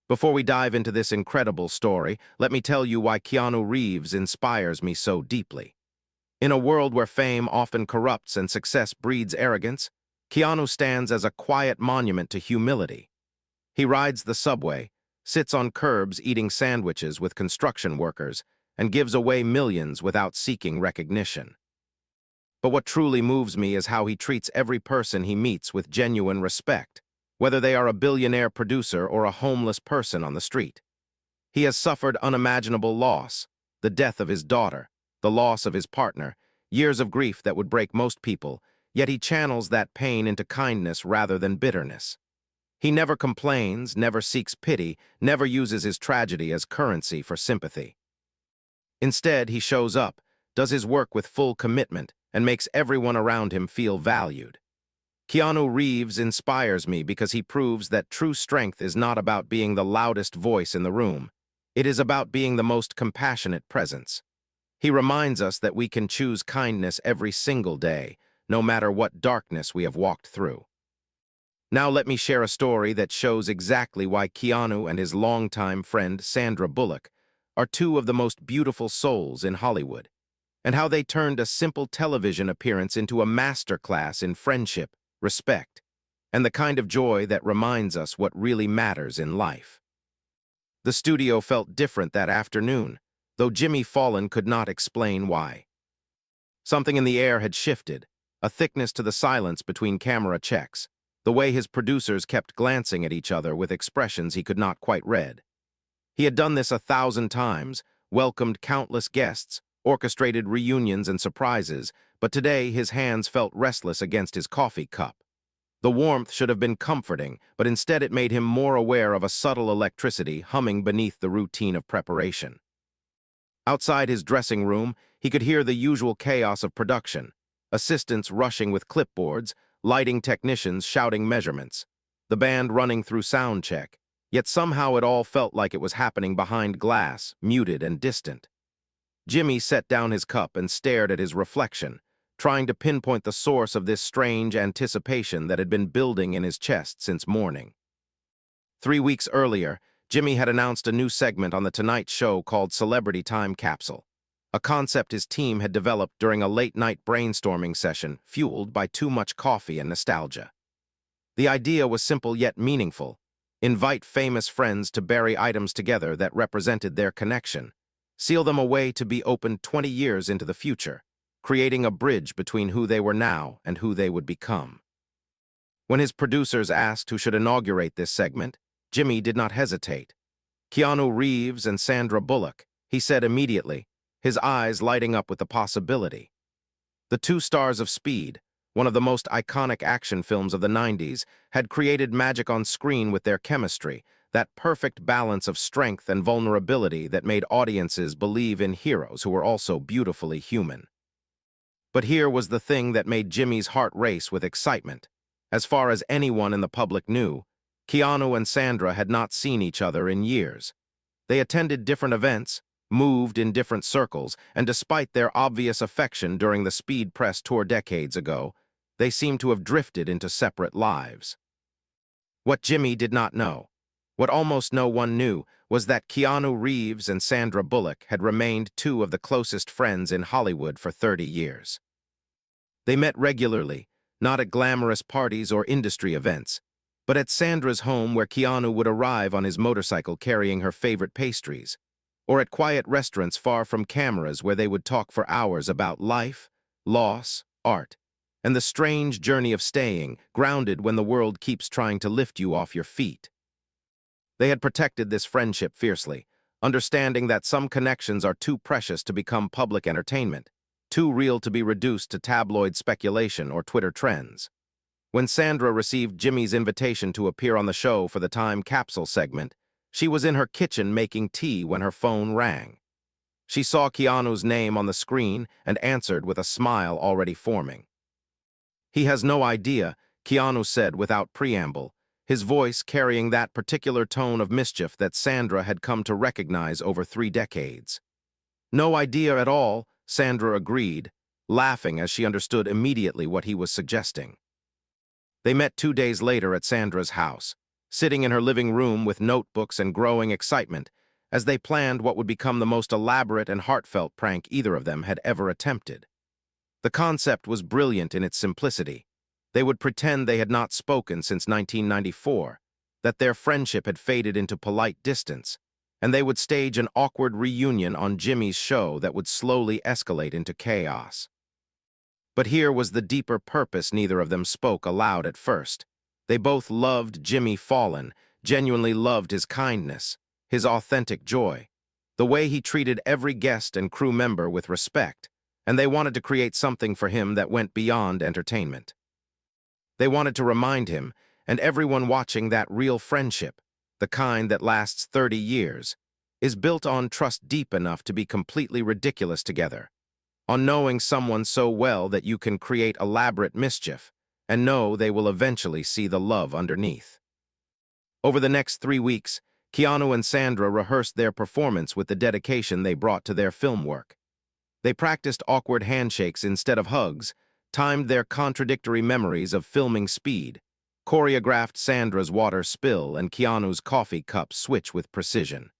Before we dive into this incredible story, let me tell you why Keanu Reeves inspires me so deeply. In a world where fame often corrupts and success breeds arrogance, Keanu stands as a quiet monument to humility. He rides the subway, sits on curbs eating sandwiches with construction workers, and gives away millions without seeking recognition. But what truly moves me is how he treats every person he meets with genuine respect, whether they are a billionaire producer or a homeless person on the street. He has suffered unimaginable loss, the death of his daughter, the loss of his partner, years of grief that would break most people, yet he channels that pain into kindness rather than bitterness. He never complains, never seeks pity, never uses his tragedy as currency for sympathy. Instead, he shows up, does his work with full commitment, and makes everyone around him feel valued. Keanu Reeves inspires me because he proves that true strength is not about being the loudest voice in the room. It is about being the most compassionate presence. He reminds us that we can choose kindness every single day, no matter what darkness we have walked through. Now let me share a story that shows exactly why Keanu and his longtime friend Sandra Bullock are two of the most beautiful souls in Hollywood, and how they turned a simple television appearance into a masterclass in friendship, respect, and the kind of joy that reminds us what really matters in life. The studio felt different that afternoon, though Jimmy Fallon could not explain why. Something in the air had shifted, a thickness to the silence between camera checks, the way his producers kept glancing at each other with expressions he could not quite read. He had done this 1,000 times, welcomed countless guests, orchestrated reunions and surprises, but today his hands felt restless against his coffee cup. The warmth should have been comforting, but instead it made him more aware of a subtle electricity humming beneath the routine of preparation. Outside his dressing room, he could hear the usual chaos of production, assistants rushing with clipboards, lighting technicians shouting measurements, the band running through sound check, yet somehow it all felt like it was happening behind glass, muted and distant. Jimmy set down his cup and stared at his reflection, trying to pinpoint the source of this strange anticipation that had been building in his chest since morning. 3 weeks earlier, Jimmy had announced a new segment on The Tonight Show called Celebrity Time Capsule, a concept his team had developed during a late-night brainstorming session fueled by too much coffee and nostalgia. The idea was simple yet meaningful: invite famous friends to bury items together that represented their connection, seal them away to be opened 20 years into the future, creating a bridge between who they were now and who they would become. When his producers asked who should inaugurate this segment, Jimmy did not hesitate. Keanu Reeves and Sandra Bullock, he said immediately, his eyes lighting up with the possibility. The two stars of Speed, one of the most iconic action films of the 90s, had created magic on screen with their chemistry, that perfect balance of strength and vulnerability that made audiences believe in heroes who were also beautifully human. But here was the thing that made Jimmy's heart race with excitement. As far as anyone in the public knew, Keanu and Sandra had not seen each other in years. They attended different events, moved in different circles, and despite their obvious affection during the Speed Press tour decades ago, they seemed to have drifted into separate lives. What Jimmy did not know, what almost no one knew, was that Keanu Reeves and Sandra Bullock had remained two of the closest friends in Hollywood for 30 years. They met regularly, not at glamorous parties or industry events, but at Sandra's home where Keanu would arrive on his motorcycle carrying her favorite pastries, or at quiet restaurants far from cameras where they would talk for hours about life, loss, art, and the strange journey of staying grounded when the world keeps trying to lift you off your feet. They had protected this friendship fiercely, understanding that some connections are too precious to become public entertainment, too real to be reduced to tabloid speculation or Twitter trends. When Sandra received Jimmy's invitation to appear on the show for the Time Capsule segment, she was in her kitchen making tea when her phone rang. She saw Keanu's name on the screen and answered with a smile already forming. "He has no idea," Keanu said without preamble, his voice carrying that particular tone of mischief that Sandra had come to recognize over 3 decades. "No idea at all," Sandra agreed, laughing as she understood immediately what he was suggesting. They met 2 days later at Sandra's house, sitting in her living room with notebooks and growing excitement, as they planned what would become the most elaborate and heartfelt prank either of them had ever attempted. The concept was brilliant in its simplicity. They would pretend they had not spoken since 1994, that their friendship had faded into polite distance, and they would stage an awkward reunion on Jimmy's show that would slowly escalate into chaos. But here was the deeper purpose neither of them spoke aloud at first. They both loved Jimmy Fallon, genuinely loved his kindness, his authentic joy, the way he treated every guest and crew member with respect, and they wanted to create something for him that went beyond entertainment. They wanted to remind him, and everyone watching, that real friendship, the kind that lasts 30 years, is built on trust deep enough to be completely ridiculous together, on knowing someone so well that you can create elaborate mischief, and know they will eventually see the love underneath. Over the next 3 weeks, Keanu and Sandra rehearsed their performance with the dedication they brought to their film work. They practiced awkward handshakes instead of hugs, timed their contradictory memories of filming speed, choreographed Sandra's water spill and Keanu's coffee cup switch with precision.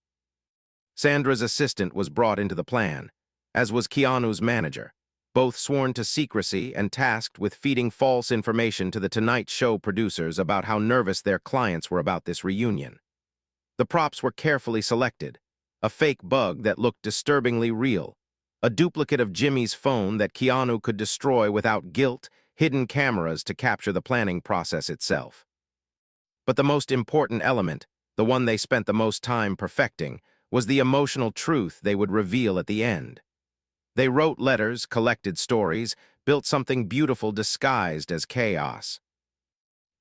Sandra's assistant was brought into the plan, as was Keanu's manager, both sworn to secrecy and tasked with feeding false information to the Tonight Show producers about how nervous their clients were about this reunion. The props were carefully selected: a fake bug that looked disturbingly real, a duplicate of Jimmy's phone that Keanu could destroy without guilt, hidden cameras to capture the planning process itself. But the most important element, the one they spent the most time perfecting, was the emotional truth they would reveal at the end. They wrote letters, collected stories, built something beautiful disguised as chaos.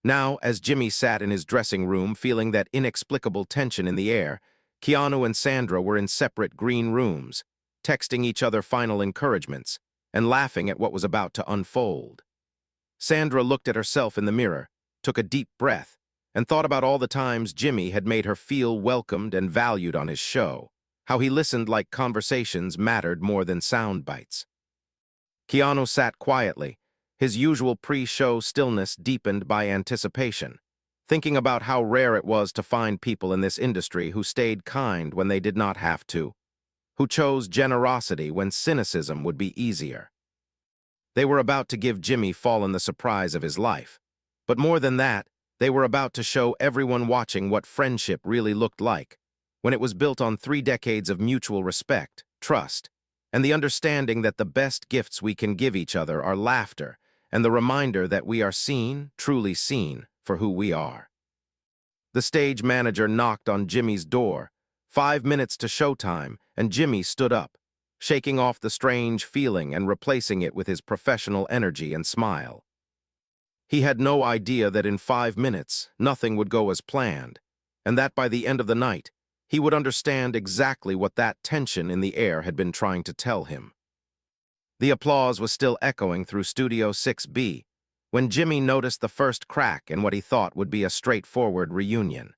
Now, as Jimmy sat in his dressing room feeling that inexplicable tension in the air, Keanu and Sandra were in separate green rooms, texting each other final encouragements, and laughing at what was about to unfold. Sandra looked at herself in the mirror, took a deep breath, and thought about all the times Jimmy had made her feel welcomed and valued on his show, how he listened like conversations mattered more than sound bites. Keanu sat quietly, his usual pre-show stillness deepened by anticipation, thinking about how rare it was to find people in this industry who stayed kind when they did not have to, who chose generosity when cynicism would be easier. They were about to give Jimmy Fallon the surprise of his life, but more than that, they were about to show everyone watching what friendship really looked like, when it was built on 3 decades of mutual respect, trust, and the understanding that the best gifts we can give each other are laughter and the reminder that we are seen, truly seen, for who we are. The stage manager knocked on Jimmy's door, 5 minutes to showtime, and Jimmy stood up, shaking off the strange feeling and replacing it with his professional energy and smile. He had no idea that in 5 minutes nothing would go as planned, and that by the end of the night, he would understand exactly what that tension in the air had been trying to tell him. The applause was still echoing through Studio 6B when Jimmy noticed the first crack in what he thought would be a straightforward reunion.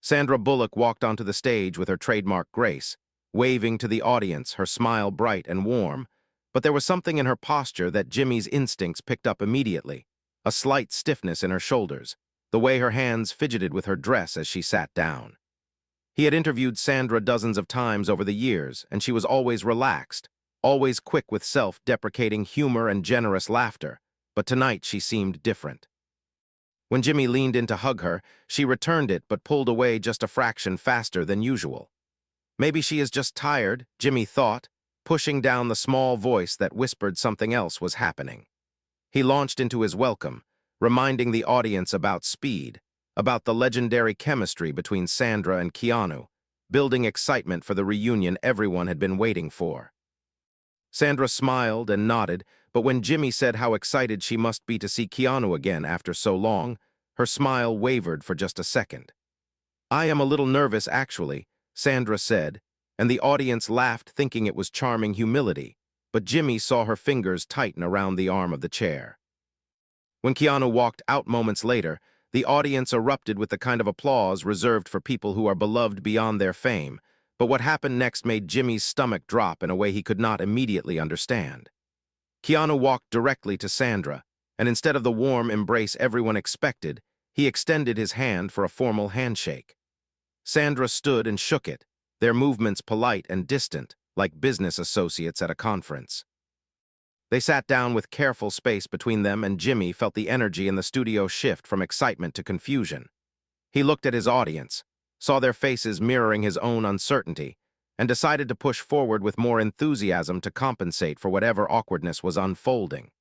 Sandra Bullock walked onto the stage with her trademark grace, waving to the audience, her smile bright and warm, but there was something in her posture that Jimmy's instincts picked up immediately, a slight stiffness in her shoulders, the way her hands fidgeted with her dress as she sat down. He had interviewed Sandra dozens of times over the years, and she was always relaxed, always quick with self-deprecating humor and generous laughter, but tonight she seemed different. When Jimmy leaned in to hug her, she returned it but pulled away just a fraction faster than usual. Maybe she is just tired, Jimmy thought, pushing down the small voice that whispered something else was happening. He launched into his welcome, reminding the audience about speed, about the legendary chemistry between Sandra and Keanu, building excitement for the reunion everyone had been waiting for. Sandra smiled and nodded, but when Jimmy said how excited she must be to see Keanu again after so long, her smile wavered for just a second. "I am a little nervous, actually," Sandra said, and the audience laughed thinking it was charming humility, but Jimmy saw her fingers tighten around the arm of the chair. When Keanu walked out moments later, the audience erupted with the kind of applause reserved for people who are beloved beyond their fame, but what happened next made Jimmy's stomach drop in a way he could not immediately understand. Keanu walked directly to Sandra, and instead of the warm embrace everyone expected, He extended his hand for a formal handshake. Sandra stood and shook it, their movements polite and distant, like business associates at a conference. They sat down with careful space between them, and Jimmy felt the energy in the studio shift from excitement to confusion. He looked at his audience, saw their faces mirroring his own uncertainty, and decided to push forward with more enthusiasm to compensate for whatever awkwardness was unfolding.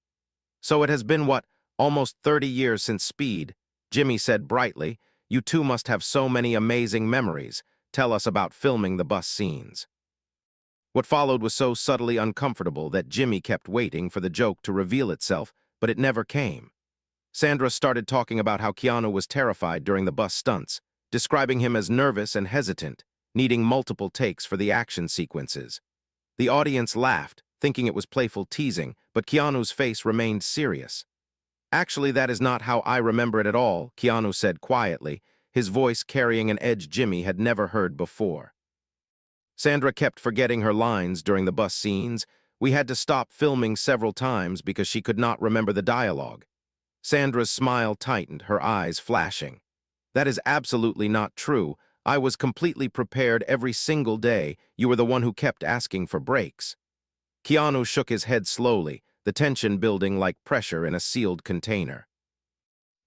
"So it has been, what, almost 30 years since Speed," Jimmy said brightly. "You two must have so many amazing memories. Tell us about filming the bus scenes." What followed was so subtly uncomfortable that Jimmy kept waiting for the joke to reveal itself, but it never came. Sandra started talking about how Keanu was terrified during the bus stunts, describing him as nervous and hesitant, needing multiple takes for the action sequences. The audience laughed, thinking it was playful teasing, but Keanu's face remained serious. "Actually, that is not how I remember it at all," Keanu said quietly, his voice carrying an edge Jimmy had never heard before. Sandra kept forgetting her lines during the bus scenes. "We had to stop filming several times because she could not remember the dialogue." Sandra's smile tightened, her eyes flashing. "That is absolutely not true. I was completely prepared every single day. You were the one who kept asking for breaks." Keanu shook his head slowly, the tension building like pressure in a sealed container.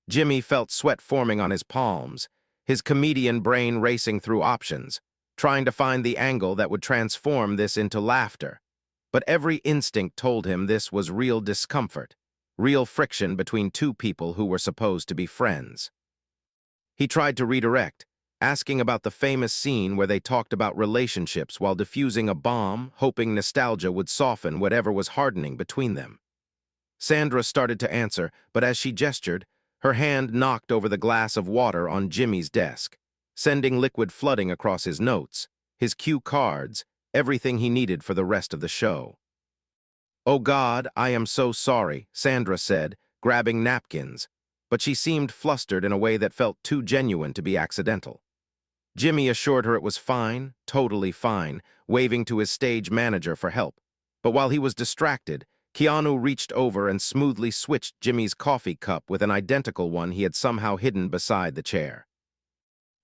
Jimmy felt sweat forming on his palms, his comedian brain racing through options, trying to find the angle that would transform this into laughter. But every instinct told him this was real discomfort, real friction between two people who were supposed to be friends. He tried to redirect, asking about the famous scene where they talked about relationships while defusing a bomb, hoping nostalgia would soften whatever was hardening between them. Sandra started to answer, but as she gestured, her hand knocked over the glass of water on Jimmy's desk, sending liquid flooding across his notes, his cue cards, everything he needed for the rest of the show. "Oh God, I am so sorry," Sandra said, grabbing napkins, but she seemed flustered in a way that felt too genuine to be accidental. Jimmy assured her it was fine, totally fine, waving to his stage manager for help. But while he was distracted, Keanu reached over and smoothly switched Jimmy's coffee cup with an identical one he had somehow hidden beside the chair.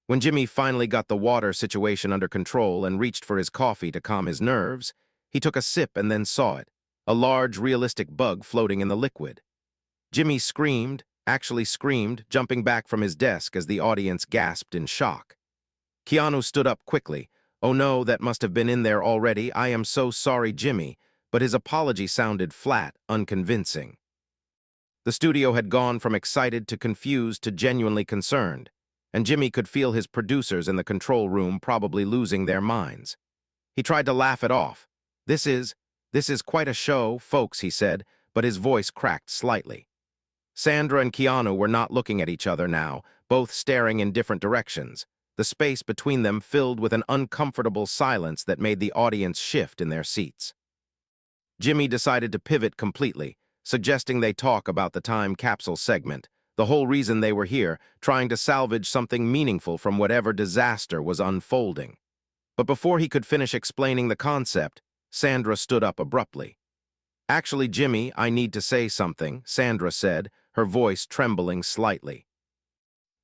When Jimmy finally got the water situation under control and reached for his coffee to calm his nerves, he took a sip and then saw it, a large, realistic bug floating in the liquid. Jimmy screamed, actually screamed, jumping back from his desk as the audience gasped in shock. Keanu stood up quickly. "Oh no, that must have been in there already. I am so sorry, Jimmy," but his apology sounded flat, unconvincing. The studio had gone from excited to confused to genuinely concerned, and Jimmy could feel his producers in the control room probably losing their minds. He tried to laugh it off. This is quite a show, folks," he said, but his voice cracked slightly. Sandra and Keanu were not looking at each other now, both staring in different directions, the space between them filled with an uncomfortable silence that made the audience shift in their seats. Jimmy decided to pivot completely, suggesting they talk about the time capsule segment, the whole reason they were here, trying to salvage something meaningful from whatever disaster was unfolding. But before he could finish explaining the concept, Sandra stood up abruptly. "Actually, Jimmy, I need to say something," Sandra said, her voice trembling slightly.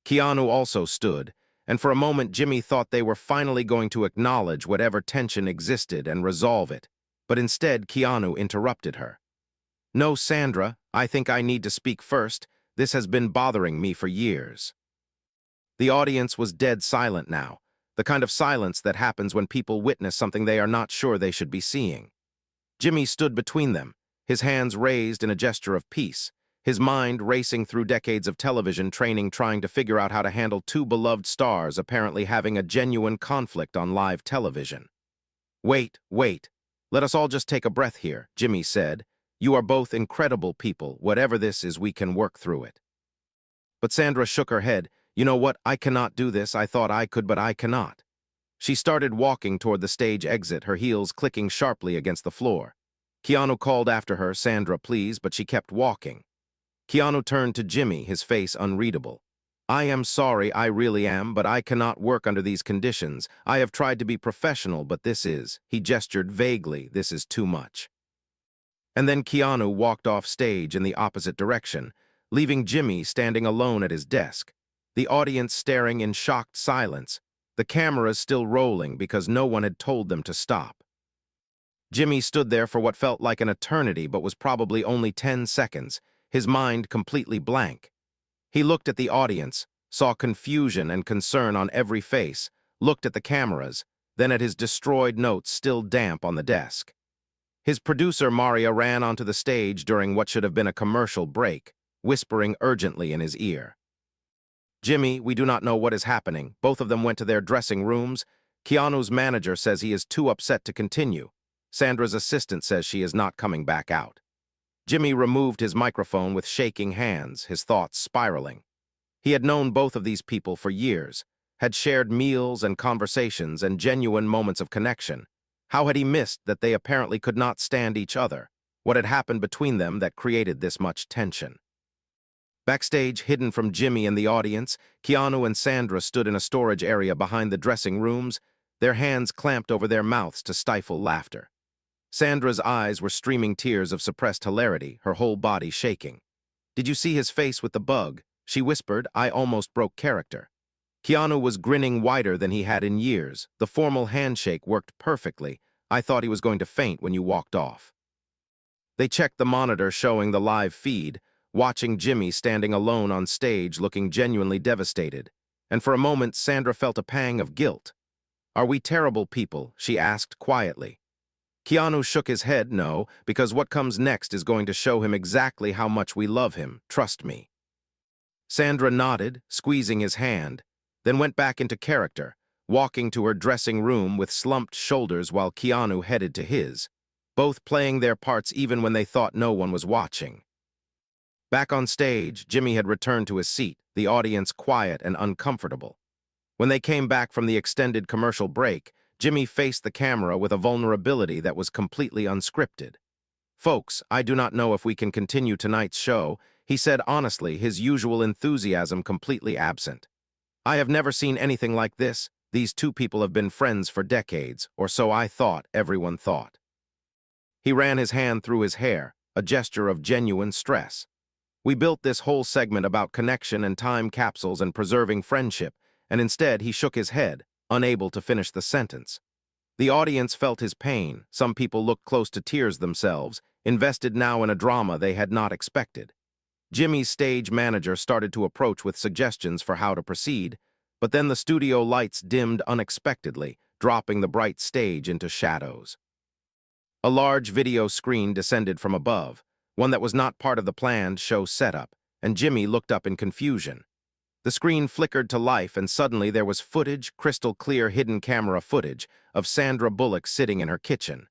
Keanu also stood, and for a moment Jimmy thought they were finally going to acknowledge whatever tension existed and resolve it. But instead, Keanu interrupted her. "No, Sandra, I think I need to speak first. This has been bothering me for years." The audience was dead silent now, the kind of silence that happens when people witness something they are not sure they should be seeing. Jimmy stood between them, his hands raised in a gesture of peace, his mind racing through decades of television training trying to figure out how to handle two beloved stars apparently having a genuine conflict on live television. Wait. Let us all just take a breath here," Jimmy said. "You are both incredible people. Whatever this is, we can work through it." But Sandra shook her head. "You know what? I cannot do this. I thought I could, but I cannot." She started walking toward the stage exit, her heels clicking sharply against the floor. Keanu called after her, "Sandra, please," but she kept walking. Keanu turned to Jimmy, his face unreadable. "I am sorry, I really am, but I cannot work under these conditions. I have tried to be professional, but he gestured vaguely, "this is too much." And then Keanu walked off stage in the opposite direction, leaving Jimmy standing alone at his desk, the audience staring in shocked silence, the cameras still rolling because no one had told them to stop. Jimmy stood there for what felt like an eternity but was probably only 10 seconds, his mind completely blank. He looked at the audience, saw confusion and concern on every face, looked at the cameras, then at his destroyed notes still damp on the desk. His producer, Maria, ran onto the stage during what should have been a commercial break, whispering urgently in his ear. "Jimmy, we do not know what is happening. Both of them went to their dressing rooms. Keanu's manager says he is too upset to continue. Sandra's assistant says she is not coming back out." Jimmy removed his microphone with shaking hands, his thoughts spiraling. He had known both of these people for years, had shared meals and conversations and genuine moments of connection. How had he missed that they apparently could not stand each other? What had happened between them that created this much tension? Backstage, hidden from Jimmy and the audience, Keanu and Sandra stood in a storage area behind the dressing rooms, their hands clamped over their mouths to stifle laughter. Sandra's eyes were streaming tears of suppressed hilarity, her whole body shaking. "Did you see his face with the bug?" she whispered. "I almost broke character." Keanu was grinning wider than he had in years. The formal handshake worked perfectly. "I thought he was going to faint when you walked off." They checked the monitor showing the live feed, watching Jimmy standing alone on stage looking genuinely devastated. And for a moment, Sandra felt a pang of guilt. "Are we terrible people?" she asked quietly. Keanu shook his head. "No, because what comes next is going to show him exactly how much we love him. Trust me." Sandra nodded, squeezing his hand, then went back into character, walking to her dressing room with slumped shoulders while Keanu headed to his, both playing their parts even when they thought no one was watching. Back on stage, Jimmy had returned to his seat, the audience quiet and uncomfortable. When they came back from the extended commercial break, Jimmy faced the camera with a vulnerability that was completely unscripted. "Folks, I do not know if we can continue tonight's show," he said honestly, his usual enthusiasm completely absent. "I have never seen anything like this. These two people have been friends for decades, or so I thought, everyone thought." He ran his hand through his hair, a gesture of genuine stress. "We built this whole segment about connection and time capsules and preserving friendship, and instead he shook his head, unable to finish the sentence. The audience felt his pain. Some people looked close to tears themselves, invested now in a drama they had not expected. Jimmy's stage manager started to approach with suggestions for how to proceed, but then the studio lights dimmed unexpectedly, dropping the bright stage into shadows. A large video screen descended from above, one that was not part of the planned show setup, and Jimmy looked up in confusion. The screen flickered to life, and suddenly there was footage, crystal clear hidden camera footage, of Sandra Bullock sitting in her kitchen.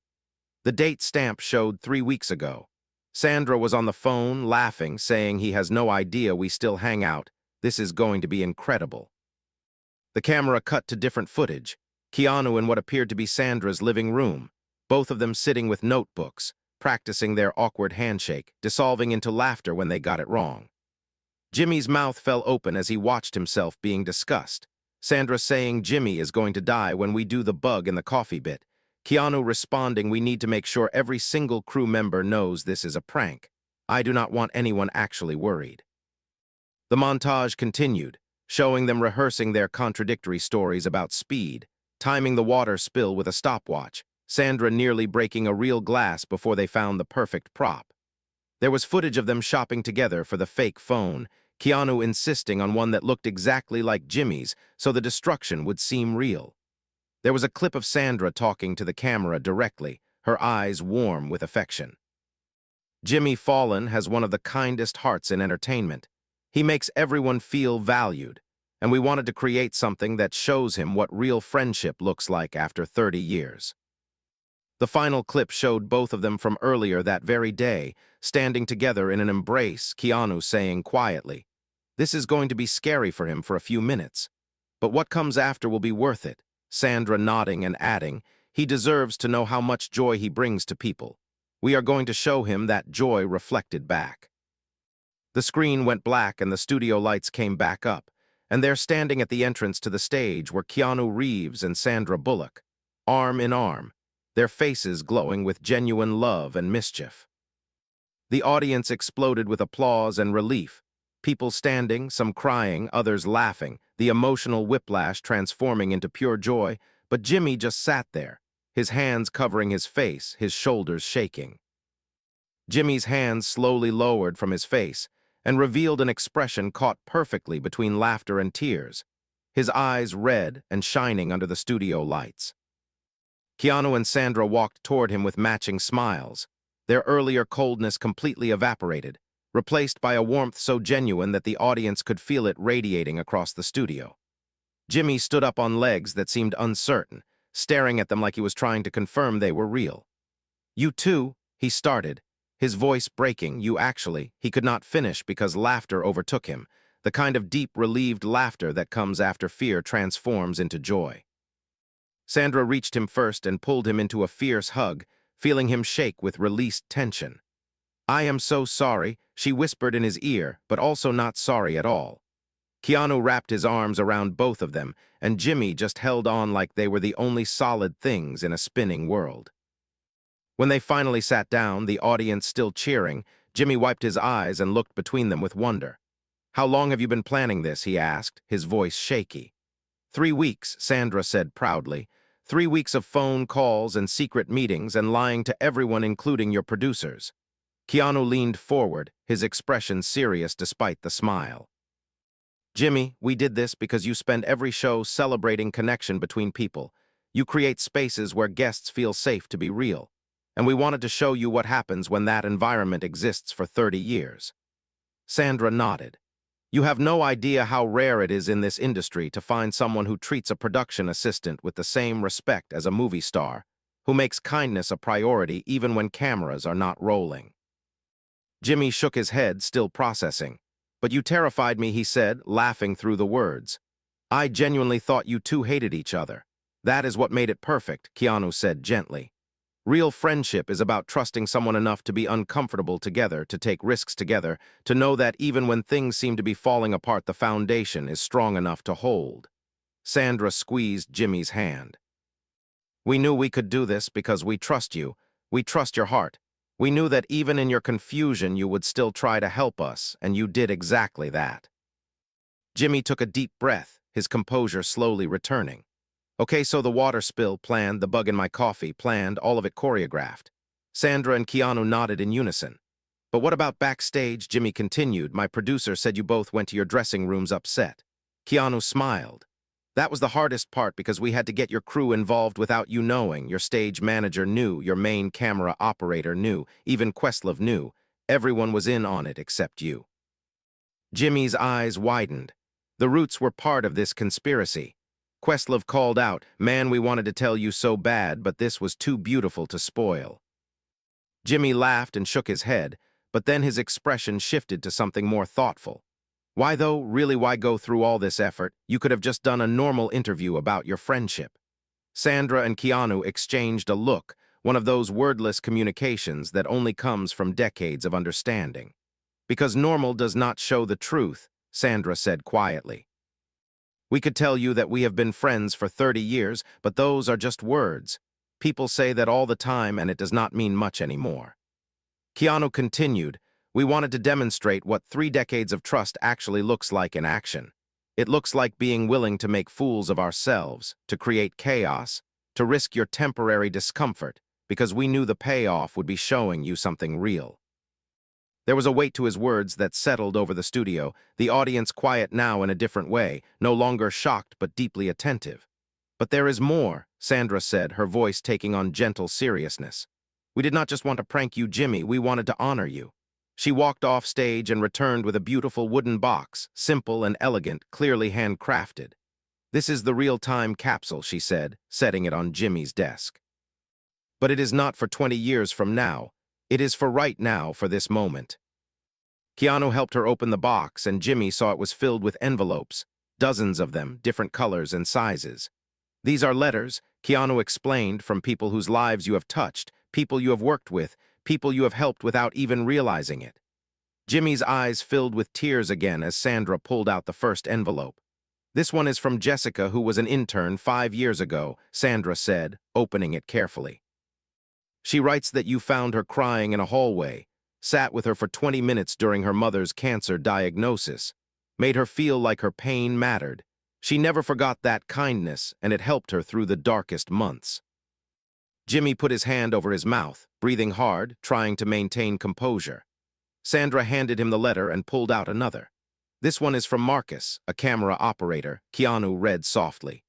The date stamp showed 3 weeks ago. Sandra was on the phone, laughing, saying he has no idea we still hang out. This is going to be incredible. The camera cut to different footage. Keanu in what appeared to be Sandra's living room, both of them sitting with notebooks, practicing their awkward handshake, dissolving into laughter when they got it wrong. Jimmy's mouth fell open as he watched himself being discussed. Sandra saying Jimmy is going to die when we do the bug in the coffee bit. Keanu responding, "We need to make sure every single crew member knows this is a prank. I do not want anyone actually worried." The montage continued, showing them rehearsing their contradictory stories about speed, timing the water spill with a stopwatch, Sandra nearly breaking a real glass before they found the perfect prop. There was footage of them shopping together for the fake phone, Keanu insisting on one that looked exactly like Jimmy's so the destruction would seem real. There was a clip of Sandra talking to the camera directly, her eyes warm with affection. "Jimmy Fallon has one of the kindest hearts in entertainment. He makes everyone feel valued, and we wanted to create something that shows him what real friendship looks like after 30 years. The final clip showed both of them from earlier that very day, standing together in an embrace, Keanu saying quietly, "This is going to be scary for him for a few minutes, but what comes after will be worth it." Sandra nodding and adding, "He deserves to know how much joy he brings to people. We are going to show him that joy reflected back." The screen went black and the studio lights came back up, and there standing at the entrance to the stage were Keanu Reeves and Sandra Bullock, arm in arm, their faces glowing with genuine love and mischief. The audience exploded with applause and relief. People standing, some crying, others laughing, the emotional whiplash transforming into pure joy, but Jimmy just sat there, his hands covering his face, his shoulders shaking. Jimmy's hands slowly lowered from his face and revealed an expression caught perfectly between laughter and tears, his eyes red and shining under the studio lights. Keanu and Sandra walked toward him with matching smiles, their earlier coldness completely evaporated, replaced by a warmth so genuine that the audience could feel it radiating across the studio. Jimmy stood up on legs that seemed uncertain, staring at them like he was trying to confirm they were real. "You too," he started, his voice breaking. He could not finish because laughter overtook him, the kind of deep, relieved laughter that comes after fear transforms into joy. Sandra reached him first and pulled him into a fierce hug, feeling him shake with released tension. "I am so sorry," she whispered in his ear, but also not sorry at all. Keanu wrapped his arms around both of them, and Jimmy just held on like they were the only solid things in a spinning world. When they finally sat down, the audience still cheering, Jimmy wiped his eyes and looked between them with wonder. "How long have you been planning this?" he asked, his voice shaky. 3 weeks, Sandra said proudly. 3 weeks of phone calls and secret meetings and lying to everyone, including your producers. Keanu leaned forward, his expression serious despite the smile. "Jimmy, we did this because you spend every show celebrating connection between people. You create spaces where guests feel safe to be real. And we wanted to show you what happens when that environment exists for 30 years. Sandra nodded. "You have no idea how rare it is in this industry to find someone who treats a production assistant with the same respect as a movie star, who makes kindness a priority even when cameras are not rolling." Jimmy shook his head, still processing. "But you terrified me," he said, laughing through the words. "I genuinely thought you two hated each other. That is what made it perfect," Keanu said gently. "Real friendship is about trusting someone enough to be uncomfortable together, to take risks together, to know that even when things seem to be falling apart, the foundation is strong enough to hold." Sandra squeezed Jimmy's hand. "We knew we could do this because we trust you. We trust your heart. We knew that even in your confusion you would still try to help us, and you did exactly that." Jimmy took a deep breath, his composure slowly returning. "Okay, so the water spill planned, the bug in my coffee planned, all of it choreographed." Sandra and Keanu nodded in unison. "But what about backstage?" Jimmy continued. "My producer said you both went to your dressing rooms upset." Keanu smiled. "That was the hardest part because we had to get your crew involved without you knowing. Your stage manager knew, your main camera operator knew, even Questlove knew. Everyone was in on it except you." Jimmy's eyes widened. The Roots were part of this conspiracy. Questlove called out, "Man, we wanted to tell you so bad, but this was too beautiful to spoil." Jimmy laughed and shook his head, but then his expression shifted to something more thoughtful. "Why though? Really, why go through all this effort? You could have just done a normal interview about your friendship." Sandra and Keanu exchanged a look, one of those wordless communications that only comes from decades of understanding. "Because normal does not show the truth," Sandra said quietly. "We could tell you that we have been friends for 30 years, but those are just words. People say that all the time, and it does not mean much anymore." Keanu continued, "We wanted to demonstrate what 3 decades of trust actually looks like in action. It looks like being willing to make fools of ourselves, to create chaos, to risk your temporary discomfort, because we knew the payoff would be showing you something real." There was a weight to his words that settled over the studio, the audience quiet now in a different way, no longer shocked but deeply attentive. "But there is more," Sandra said, her voice taking on gentle seriousness. "We did not just want to prank you, Jimmy, we wanted to honor you." She walked off stage and returned with a beautiful wooden box, simple and elegant, clearly handcrafted. "This is the real-time capsule," she said, setting it on Jimmy's desk. "But it is not for 20 years from now. It is for right now, for this moment." Keanu helped her open the box, and Jimmy saw it was filled with envelopes, dozens of them, different colors and sizes. "These are letters," Keanu explained, "from people whose lives you have touched, people you have worked with, people you have helped without even realizing it." Jimmy's eyes filled with tears again as Sandra pulled out the first envelope. "This one is from Jessica, who was an intern 5 years ago," Sandra said, opening it carefully. "She writes that you found her crying in a hallway. sat with her for 20 minutes during her mother's cancer diagnosis, made her feel like her pain mattered. She never forgot that kindness, and it helped her through the darkest months. Jimmy put his hand over his mouth, breathing hard, trying to maintain composure. Sandra handed him the letter and pulled out another. "This one is from Marcus, a camera operator," Keanu read softly.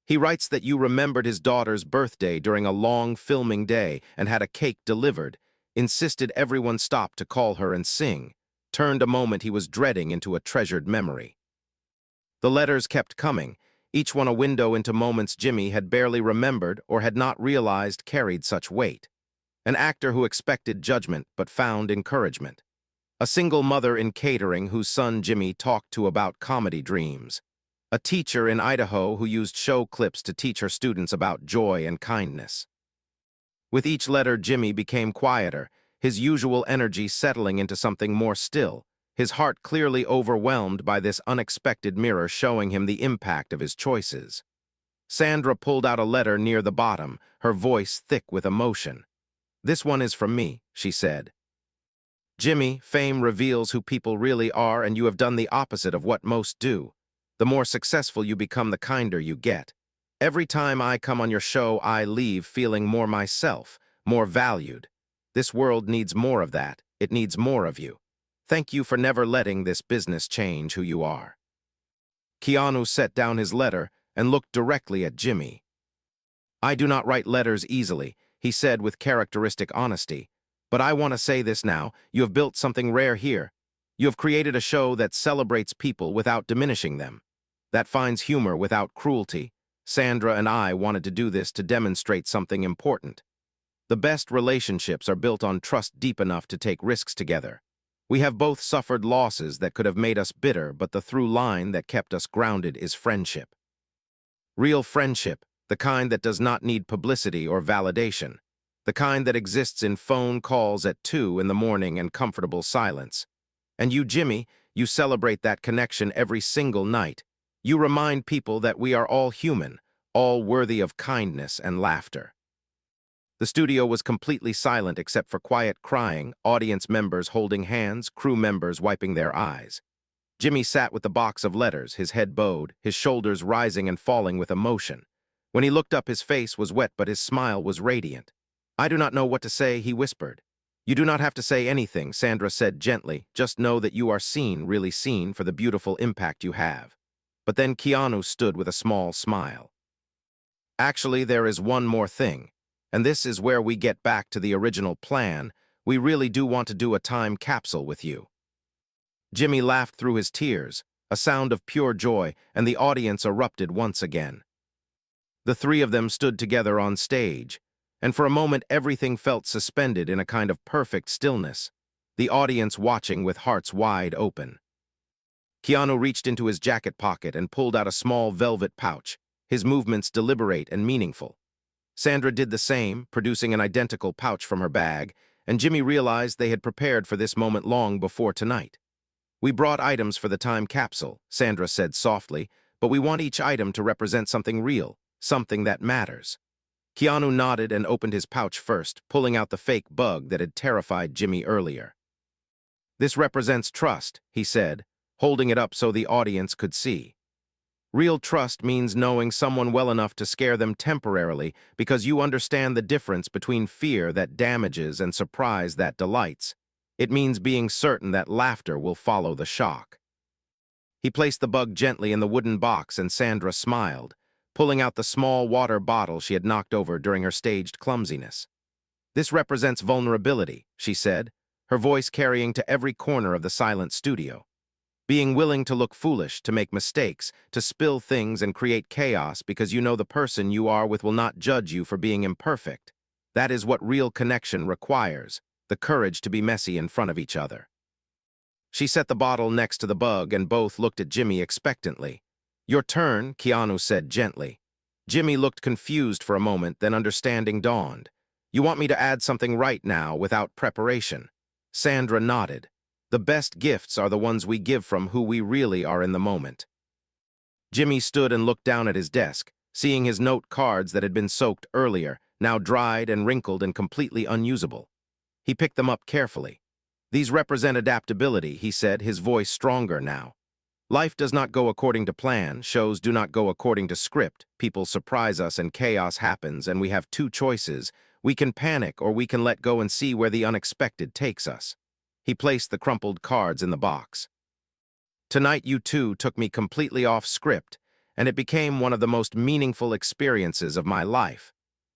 "He writes that you remembered his daughter's birthday during a long filming day and had a cake delivered, insisted everyone stop to call her and sing, turned a moment he was dreading into a treasured memory." The letters kept coming, each one a window into moments Jimmy had barely remembered or had not realized carried such weight. An actor who expected judgment but found encouragement. A single mother in catering whose son Jimmy talked to about comedy dreams. A teacher in Idaho who used show clips to teach her students about joy and kindness. With each letter, Jimmy became quieter, his usual energy settling into something more still, his heart clearly overwhelmed by this unexpected mirror showing him the impact of his choices. Sandra pulled out a letter near the bottom, her voice thick with emotion. "This one is from me," she said. "Jimmy, fame reveals who people really are, and you have done the opposite of what most do. The more successful you become, the kinder you get. Every time I come on your show, I leave feeling more myself, more valued. This world needs more of that. It needs more of you. Thank you for never letting this business change who you are." Keanu set down his letter and looked directly at Jimmy. "I do not write letters easily," he said with characteristic honesty. "But I want to say this now, you have built something rare here. You have created a show that celebrates people without diminishing them, that finds humor without cruelty. Sandra and I wanted to do this to demonstrate something important. The best relationships are built on trust deep enough to take risks together. We have both suffered losses that could have made us bitter, but the through line that kept us grounded is friendship. Real friendship, the kind that does not need publicity or validation, the kind that exists in phone calls at 2 in the morning and comfortable silence. And you, Jimmy, you celebrate that connection every single night. You remind people that we are all human, all worthy of kindness and laughter." The studio was completely silent except for quiet crying, audience members holding hands, crew members wiping their eyes. Jimmy sat with the box of letters, his head bowed, his shoulders rising and falling with emotion. When he looked up, his face was wet, but his smile was radiant. "I do not know what to say," he whispered. "You do not have to say anything," Sandra said gently. "Just know that you are seen, really seen, for the beautiful impact you have." But then Keanu stood with a small smile. "Actually, there is one more thing. And this is where we get back to the original plan. We really do want to do a time capsule with you." Jimmy laughed through his tears, a sound of pure joy, and the audience erupted once again. The three of them stood together on stage, and for a moment everything felt suspended in a kind of perfect stillness, the audience watching with hearts wide open. Keanu reached into his jacket pocket and pulled out a small velvet pouch, his movements deliberate and meaningful. Sandra did the same, producing an identical pouch from her bag, and Jimmy realized they had prepared for this moment long before tonight. "We brought items for the time capsule," Sandra said softly, "but we want each item to represent something real, something that matters." Keanu nodded and opened his pouch first, pulling out the fake bug that had terrified Jimmy earlier. "This represents trust," he said, holding it up so the audience could see. "Real trust means knowing someone well enough to scare them temporarily because you understand the difference between fear that damages and surprise that delights. It means being certain that laughter will follow the shock." He placed the bug gently in the wooden box, and Sandra smiled, pulling out the small water bottle she had knocked over during her staged clumsiness. "This represents vulnerability," she said, her voice carrying to every corner of the silent studio. "Being willing to look foolish, to make mistakes, to spill things and create chaos because you know the person you are with will not judge you for being imperfect. That is what real connection requires, the courage to be messy in front of each other." She set the bottle next to the bug, and both looked at Jimmy expectantly. "Your turn," Keanu said gently. Jimmy looked confused for a moment, then understanding dawned. "You want me to add something right now, without preparation?" Sandra nodded. "The best gifts are the ones we give from who we really are in the moment." Jimmy stood and looked down at his desk, seeing his note cards that had been soaked earlier, now dried and wrinkled and completely unusable. He picked them up carefully. These represent adaptability, he said, his voice stronger now. Life does not go according to plan, shows do not go according to script, people surprise us and chaos happens, and we have two choices. We can panic or we can let go and see where the unexpected takes us. He placed the crumpled cards in the box. Tonight you two took me completely off script, and it became one of the most meaningful experiences of my life.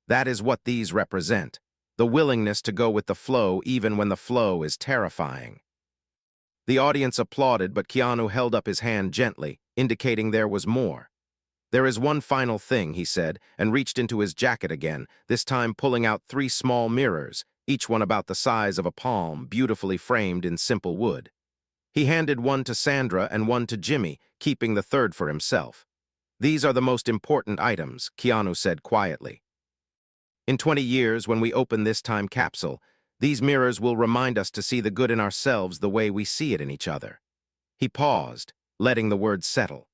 That is what these represent, the willingness to go with the flow even when the flow is terrifying. The audience applauded, but Keanu held up his hand gently, indicating there was more. There is one final thing, he said, and reached into his jacket again, this time pulling out 3 small mirrors, each one about the size of a palm, beautifully framed in simple wood. He handed one to Sandra and one to Jimmy, keeping the third for himself. These are the most important items, Keanu said quietly. In 20 years, when we open this time capsule, these mirrors will remind us to see the good in ourselves the way we see it in each other. He paused, letting the words settle.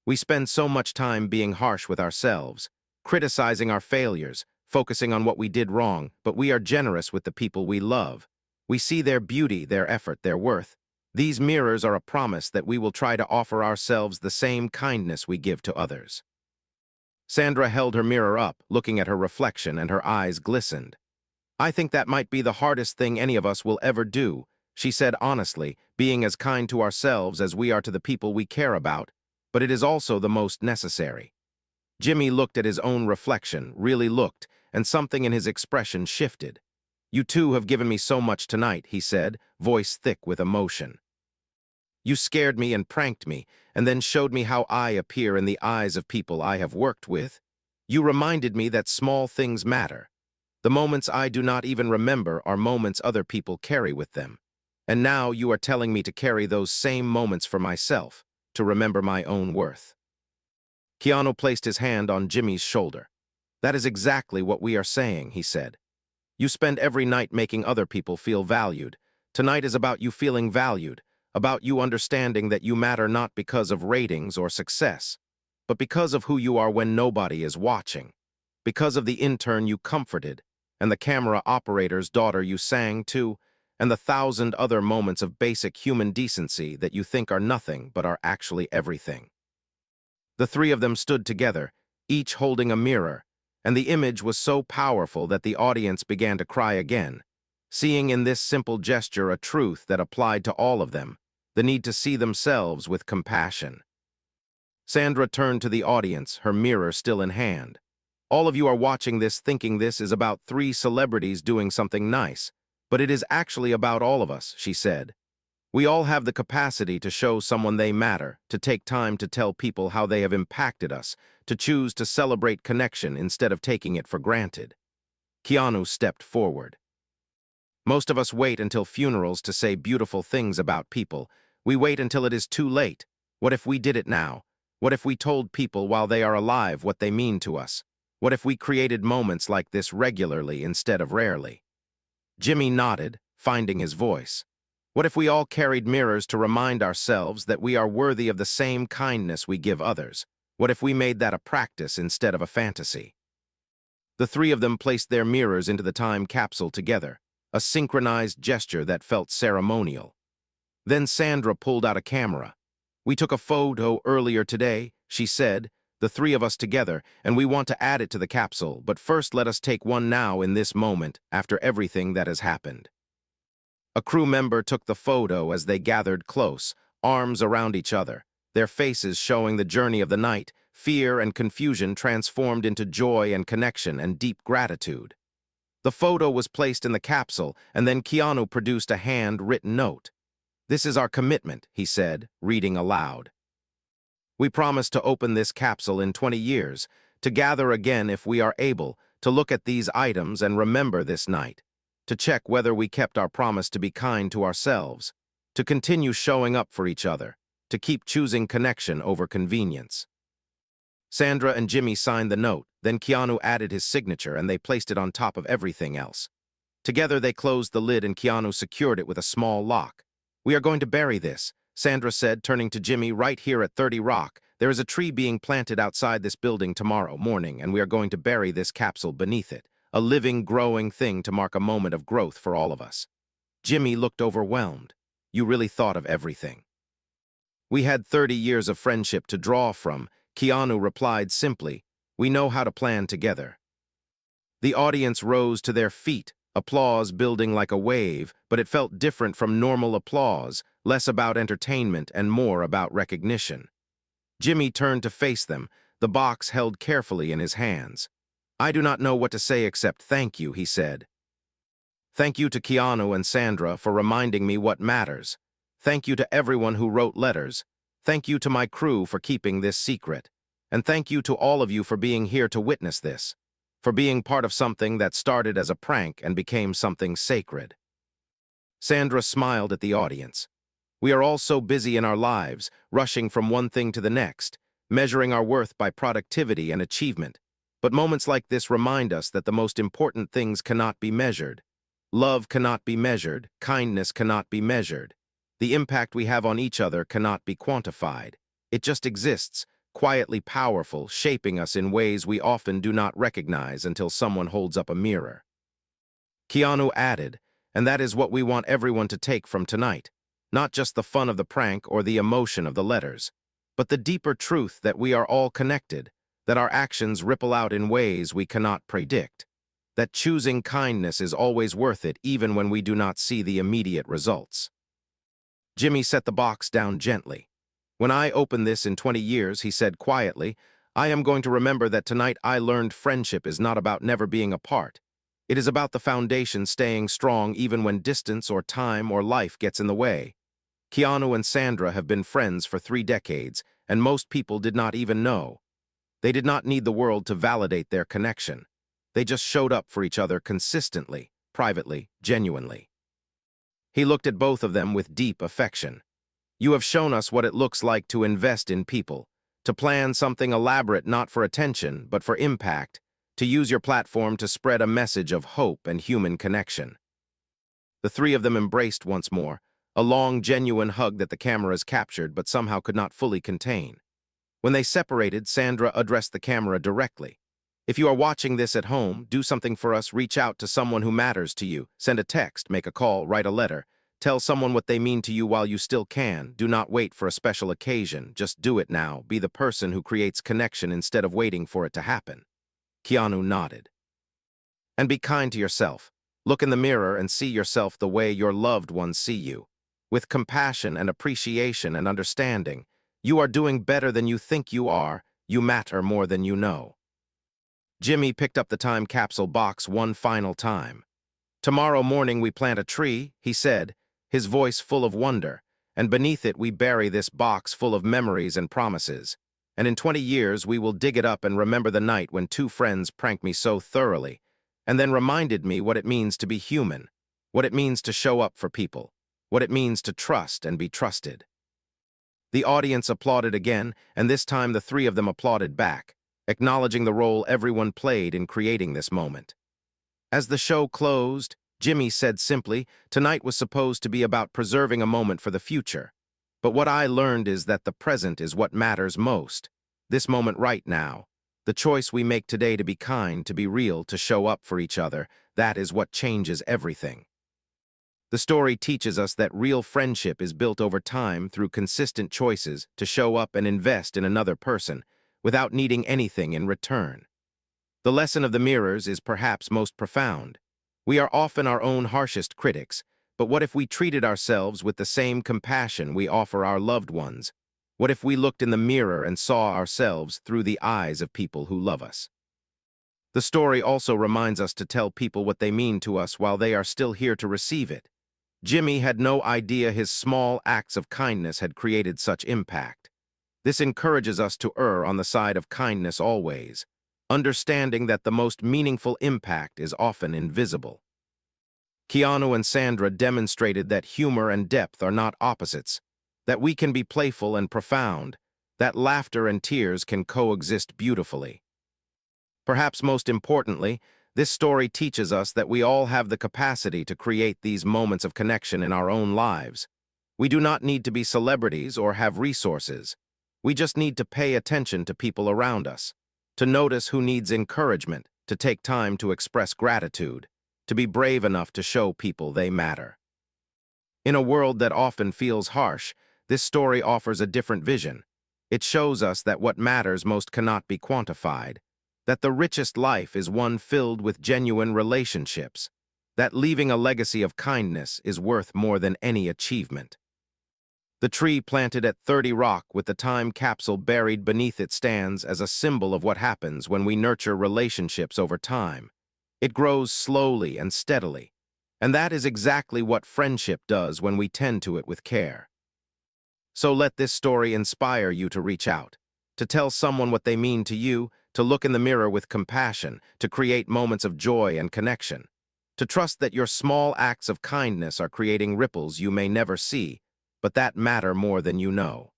We spend so much time being harsh with ourselves, criticizing our failures, focusing on what we did wrong, but we are generous with the people we love. We see their beauty, their effort, their worth. These mirrors are a promise that we will try to offer ourselves the same kindness we give to others. Sandra held her mirror up, looking at her reflection, and her eyes glistened. I think that might be the hardest thing any of us will ever do, she said honestly, being as kind to ourselves as we are to the people we care about, but it is also the most necessary. Jimmy looked at his own reflection, really looked, and something in his expression shifted. You two have given me so much tonight, he said, voice thick with emotion. You scared me and pranked me, and then showed me how I appear in the eyes of people I have worked with. You reminded me that small things matter. The moments I do not even remember are moments other people carry with them. And now you are telling me to carry those same moments for myself, to remember my own worth. Keanu placed his hand on Jimmy's shoulder. That is exactly what we are saying, he said. You spend every night making other people feel valued. Tonight is about you feeling valued, about you understanding that you matter not because of ratings or success, but because of who you are when nobody is watching, because of the intern you comforted, and the camera operator's daughter you sang to, and the 1,000 other moments of basic human decency that you think are nothing but are actually everything. The 3 of them stood together, each holding a mirror, and the image was so powerful that the audience began to cry again, seeing in this simple gesture a truth that applied to all of them, the need to see themselves with compassion. Sandra turned to the audience, her mirror still in hand. All of you are watching this thinking this is about 3 celebrities doing something nice, but it is actually about all of us, she said. We all have the capacity to show someone they matter, to take time to tell people how they have impacted us, to choose to celebrate connection instead of taking it for granted. Keanu stepped forward. Most of us wait until funerals to say beautiful things about people. We wait until it is too late. What if we did it now? What if we told people while they are alive what they mean to us? What if we created moments like this regularly instead of rarely? Jimmy nodded, finding his voice. What if we all carried mirrors to remind ourselves that we are worthy of the same kindness we give others? What if we made that a practice instead of a fantasy? The 3 of them placed their mirrors into the time capsule together, a synchronized gesture that felt ceremonial. Then Sandra pulled out a camera. We took a photo earlier today, she said, the 3 of us together, and we want to add it to the capsule, but first let us take one now in this moment, after everything that has happened. A crew member took the photo as they gathered close, arms around each other, their faces showing the journey of the night, fear and confusion transformed into joy and connection and deep gratitude. The photo was placed in the capsule, and then Keanu produced a hand-written note. This is our commitment, he said, reading aloud. We promise to open this capsule in 20 years, to gather again if we are able, to look at these items and remember this night, to check whether we kept our promise to be kind to ourselves, to continue showing up for each other, to keep choosing connection over convenience. Sandra and Jimmy signed the note, then Keanu added his signature and they placed it on top of everything else. Together they closed the lid and Keanu secured it with a small lock. We are going to bury this, Sandra said, turning to Jimmy, right here at 30 Rock. There is a tree being planted outside this building tomorrow morning, and we are going to bury this capsule beneath it, a living, growing thing to mark a moment of growth for all of us. Jimmy looked overwhelmed. You really thought of everything. We had 30 years of friendship to draw from. Keanu replied simply, we know how to plan together. The audience rose to their feet, applause building like a wave, but it felt different from normal applause, less about entertainment and more about recognition. Jimmy turned to face them, the box held carefully in his hands. I do not know what to say except thank you, he said. Thank you to Keanu and Sandra for reminding me what matters. Thank you to everyone who wrote letters. Thank you to my crew for keeping this secret. And thank you to all of you for being here to witness this, for being part of something that started as a prank and became something sacred. Sandra smiled at the audience. We are all so busy in our lives, rushing from one thing to the next, measuring our worth by productivity and achievement. But moments like this remind us that the most important things cannot be measured. Love cannot be measured, kindness cannot be measured. The impact we have on each other cannot be quantified. It just exists, quietly powerful, shaping us in ways we often do not recognize until someone holds up a mirror. Keanu added, and that is what we want everyone to take from tonight. Not just the fun of the prank or the emotion of the letters, but the deeper truth that we are all connected, that our actions ripple out in ways we cannot predict, that choosing kindness is always worth it even when we do not see the immediate results. Jimmy set the box down gently. When I open this in 20 years, he said quietly, I am going to remember that tonight I learned friendship is not about never being apart. It is about the foundation staying strong even when distance or time or life gets in the way. Keanu and Sandra have been friends for 3 decades, and most people did not even know. They did not need the world to validate their connection. They just showed up for each other consistently, privately, genuinely. He looked at both of them with deep affection. You have shown us what it looks like to invest in people, to plan something elaborate not for attention, but for impact, to use your platform to spread a message of hope and human connection. The three of them embraced once more, a long, genuine hug that the cameras captured but somehow could not fully contain. When they separated, Sandra addressed the camera directly. If you are watching this at home, do something for us, reach out to someone who matters to you, send a text, make a call, write a letter, tell someone what they mean to you while you still can. Do not wait for a special occasion, just do it now. Be the person who creates connection instead of waiting for it to happen. Keanu nodded. And be kind to yourself. Look in the mirror and see yourself the way your loved ones see you. With compassion and appreciation and understanding, you are doing better than you think you are. You matter more than you know. Jimmy picked up the time capsule box one final time. Tomorrow morning we plant a tree, he said, his voice full of wonder, and beneath it we bury this box full of memories and promises. And in 20 years we will dig it up and remember the night when 2 friends pranked me so thoroughly, and then reminded me what it means to be human, what it means to show up for people, what it means to trust and be trusted. The audience applauded again, and this time the 3 of them applauded back, acknowledging the role everyone played in creating this moment. As the show closed, Jimmy said simply, tonight was supposed to be about preserving a moment for the future. But what I learned is that the present is what matters most. This moment right now. The choice we make today to be kind, to be real, to show up for each other, that is what changes everything. The story teaches us that real friendship is built over time through consistent choices to show up and invest in another person without needing anything in return. The lesson of the mirrors is perhaps most profound. We are often our own harshest critics, but what if we treated ourselves with the same compassion we offer our loved ones? What if we looked in the mirror and saw ourselves through the eyes of people who love us? The story also reminds us to tell people what they mean to us while they are still here to receive it. Jimmy had no idea his small acts of kindness had created such impact. This encourages us to err on the side of kindness always, understanding that the most meaningful impact is often invisible. Keanu and Sandra demonstrated that humor and depth are not opposites, that we can be playful and profound, that laughter and tears can coexist beautifully. Perhaps most importantly, this story teaches us that we all have the capacity to create these moments of connection in our own lives. We do not need to be celebrities or have resources. We just need to pay attention to people around us, to notice who needs encouragement, to take time to express gratitude, to be brave enough to show people they matter. In a world that often feels harsh, this story offers a different vision. It shows us that what matters most cannot be quantified, that the richest life is one filled with genuine relationships, that leaving a legacy of kindness is worth more than any achievement. The tree planted at 30 Rock with the time capsule buried beneath it stands as a symbol of what happens when we nurture relationships over time. It grows slowly and steadily, and that is exactly what friendship does when we tend to it with care. So let this story inspire you to reach out, to tell someone what they mean to you, to look in the mirror with compassion, to create moments of joy and connection, to trust that your small acts of kindness are creating ripples you may never see, but that matter more than you know.